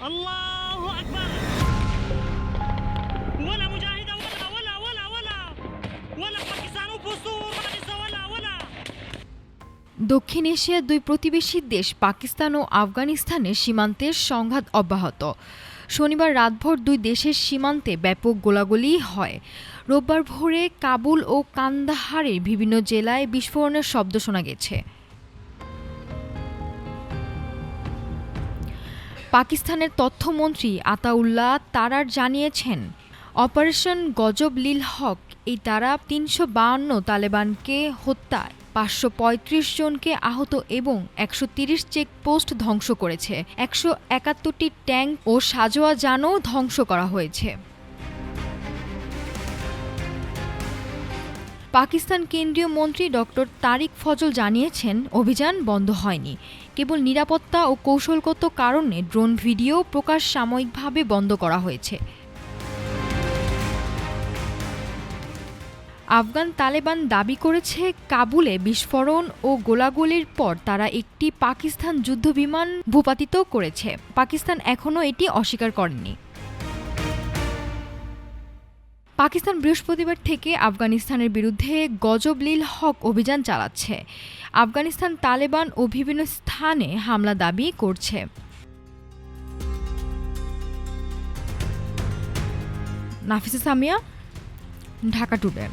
الله أكبر ولا مجاهدة ولا পাকিস্তান উপসুর ولا দক্ষিণ এশিয়ার দুই প্রতিবেশী দেশ পাকিস্তান ও আফগানিস্তানের সীমান্তের সংঘাত অব্যাহত। শনিবার রাতভর দুই দেশের সীমান্তে ব্যাপক গোলাগুলি হয়। রোববার ভোরে কাবুল ও কান্দাহারের বিভিন্ন জেলায় বিস্ফোরণের শব্দ শোনা গেছে। পাকিস্তানের তথ্যমন্ত্রী আতাউল্লাহ তারার জানিয়েছেন, অপারেশন গজব লিল হক এই তারা ৩৫২ তালেবানকে হত্যা, ৫৩৫ জনকে আহত এবং ১৩০ চেকপোস্ট ধ্বংস করেছে। ১৭১টি ট্যাঙ্ক ও সাঁজোয়া যানও ধ্বংস করা হয়েছে। পাকিস্তান কেন্দ্রীয় মন্ত্রী ডক্টর তারিক ফজল জানিয়েছেন, অভিযান বন্ধ হয়নি, কেবল নিরাপত্তা ও কৌশলগত কারণে ড্রোন ভিডিও প্রকাশ সাময়িকভাবে বন্ধ করা হয়েছে। আফগান তালেবান দাবি করেছে, কাবুলে বিস্ফোরণ ও গোলাগুলির পর তারা একটি পাকিস্তান যুদ্ধবিমান ভূপাতিত করেছে। পাকিস্তান এখনও এটি অস্বীকার করেনি। পাকিস্তান বৃহস্পতিবার থেকে আফগানিস্তানের বিরুদ্ধে গজব লিল হক অভিযান চালাচ্ছে। আফগানিস্তান তালেবান ও বিভিন্ন স্থানে হামলা দাবি করছে। নাফিসা সামিয়া, ঢাকা টুডে।